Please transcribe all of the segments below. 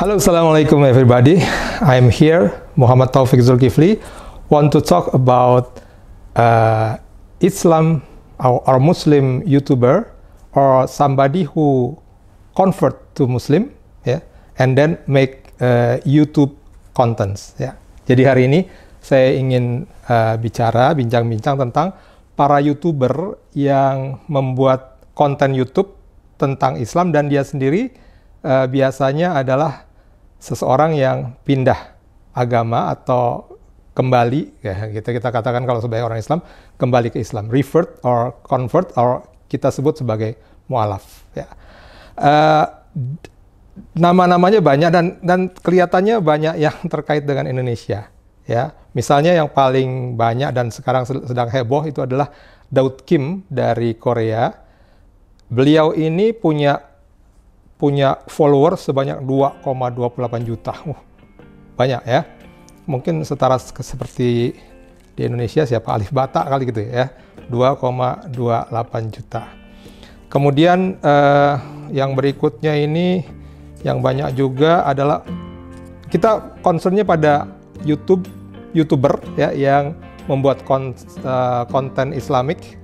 Halo, Assalamualaikum everybody. I'm here, Muhammad Taufik Zulkifli. Want to talk about Islam or Muslim YouTuber or somebody who convert to Muslim, ya, and then make YouTube contents. Ya. Jadi hari ini saya ingin bincang-bincang tentang para YouTuber yang membuat konten YouTube tentang Islam dan dia sendiri biasanya adalah seseorang yang pindah agama atau kembali, ya, kita katakan kalau sebagai orang Islam kembali ke Islam, revert or convert or kita sebut sebagai mu'alaf. Ya. Nama-namanya banyak dan kelihatannya banyak yang terkait dengan Indonesia. Ya, misalnya yang paling banyak dan sekarang sedang heboh itu adalah Daud Kim dari Korea. Beliau ini punya followers sebanyak 2,28 juta. Banyak ya. Mungkin setara seperti di Indonesia siapa Alif Bata kali gitu ya. 2,28 juta. Kemudian yang berikutnya ini yang banyak juga adalah kita concernnya pada YouTuber ya yang membuat konten Islamik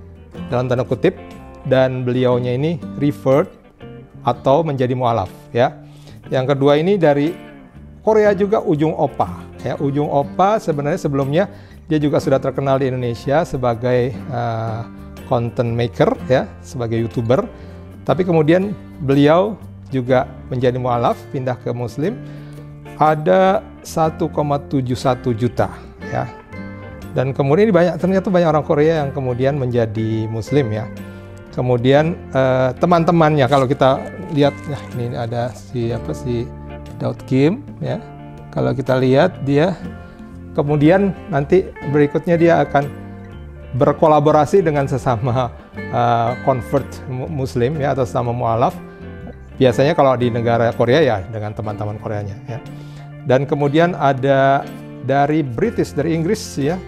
dalam tanda kutip dan beliaunya ini revert atau menjadi mu'alaf ya. Yang kedua ini dari Korea juga Ujung Oppa ya. Ujung Oppa sebenarnya sebelumnya dia juga sudah terkenal di Indonesia sebagai content maker ya, sebagai YouTuber. Tapi kemudian beliau juga menjadi mu'alaf, pindah ke Muslim. Ada 1,71 juta ya. Dan kemudian ini ternyata banyak orang Korea yang kemudian menjadi Muslim ya. Kemudian teman-temannya kalau kita lihat, nah ini ada si Daud Kim ya. Kalau kita lihat dia kemudian nanti berikutnya dia akan berkolaborasi dengan sesama convert Muslim ya atau sesama mu'alaf. Biasanya kalau di negara Korea ya dengan teman-teman Koreanya ya. Dan kemudian ada dari Inggris ya.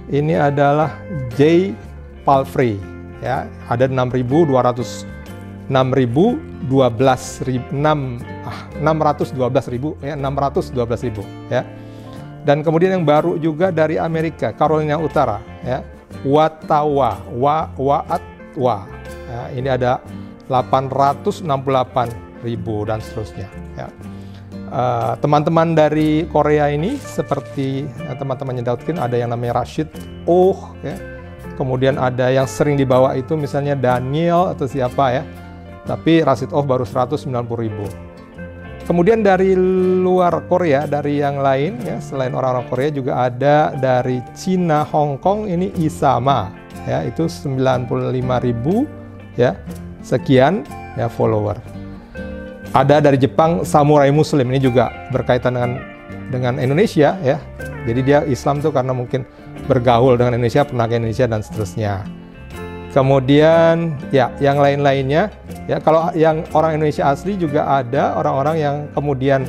Ini adalah Jay Palfrey ya. Ada 612.000 ya. Dan kemudian yang baru juga dari Amerika, Carolina Utara ya. Waatwa ya, ini ada 868.000 dan seterusnya ya. Teman-teman dari Korea ini seperti teman-temannya Daud Kim, ada yang namanya Rashid Oh ya. Kemudian ada yang sering dibawa itu misalnya Daniel atau siapa ya. Tapi Rashid Oh baru 190.000. Kemudian dari luar Korea, dari yang lain ya, selain orang-orang Korea juga ada dari Cina, Hong Kong ini Isama ya, itu 95.000 ya, sekian ya follower. Ada dari Jepang Samurai Muslim, ini juga berkaitan dengan Indonesia ya. Jadi dia Islam tuh karena mungkin bergaul dengan Indonesia, pernah ke Indonesia dan seterusnya. Kemudian ya yang lain-lainnya ya, kalau yang orang Indonesia asli juga ada orang-orang yang kemudian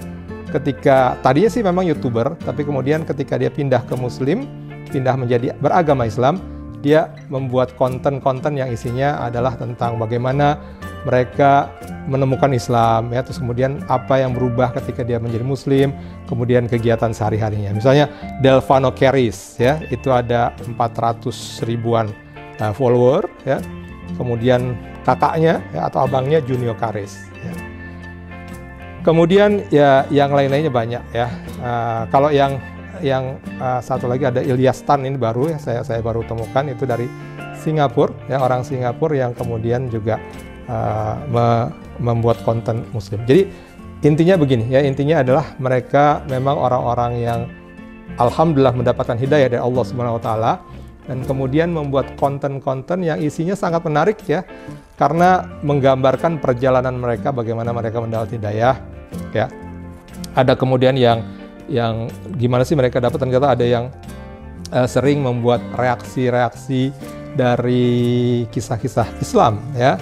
ketika tadinya sih memang YouTuber, tapi kemudian ketika dia pindah ke Muslim, pindah menjadi beragama Islam, dia membuat konten-konten yang isinya adalah tentang bagaimana mereka menemukan Islam ya, terus kemudian apa yang berubah ketika dia menjadi Muslim, kemudian kegiatan sehari-harinya. Misalnya Delvano Caris ya, itu ada 400.000-an follower ya. Kemudian kakaknya ya, atau abangnya Junior Caris ya. Kemudian ya yang lain-lainnya banyak ya. Kalau yang satu lagi ada Ilyas Tan, ini baru ya, saya baru temukan, itu dari Singapura ya, orang Singapura yang kemudian juga membuat konten Muslim. Jadi intinya begini ya, intinya adalah mereka memang orang-orang yang alhamdulillah mendapatkan hidayah dari Allah Subhanahu wa taala dan kemudian membuat konten-konten yang isinya sangat menarik ya, karena menggambarkan perjalanan mereka, bagaimana mereka mendapat hidayah ya. Ada kemudian yang gimana sih mereka dapat, ternyata ada yang sering membuat reaksi-reaksi dari kisah-kisah Islam ya.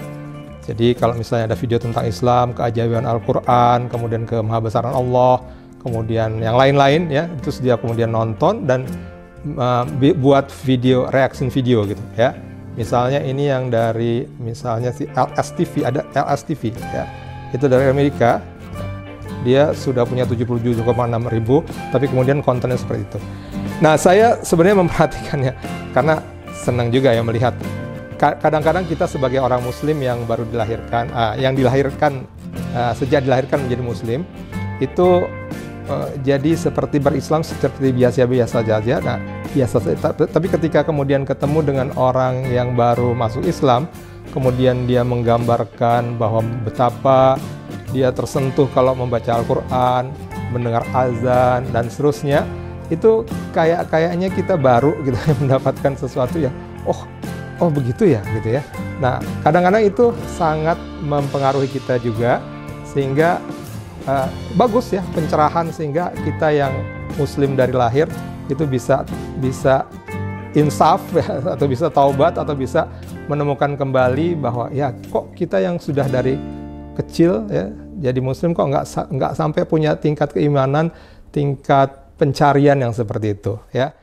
Jadi kalau misalnya ada video tentang Islam, keajaiban Al-Quran, kemudian kemahabesaran Allah, kemudian yang lain-lain ya, itu dia kemudian nonton dan buat video, reaction video gitu ya. Misalnya ini yang dari misalnya si LSTV, ada LSTV ya, itu dari Amerika. dia sudah punya 77,6 ribu, tapi kemudian kontennya seperti itu. Nah, saya sebenarnya memperhatikannya karena senang juga ya melihat. Kadang-kadang kita sebagai orang Muslim yang baru dilahirkan, sejak dilahirkan menjadi Muslim, itu jadi seperti berislam seperti biasa-biasa saja. Nah, biasa saja. Tapi ketika kemudian ketemu dengan orang yang baru masuk Islam, kemudian dia menggambarkan bahwa betapa dia tersentuh kalau membaca Al-Quran, mendengar azan, dan seterusnya, itu kayaknya kita baru gitu mendapatkan sesuatu yang oh begitu ya gitu ya. Nah, kadang-kadang itu sangat mempengaruhi kita juga, sehingga bagus ya pencerahan, sehingga kita yang Muslim dari lahir itu bisa insaf ya, atau bisa taubat, atau bisa menemukan kembali bahwa ya kok kita yang sudah dari kecil ya jadi Muslim kok nggak sampai punya tingkat keimanan, tingkat pencarian yang seperti itu ya.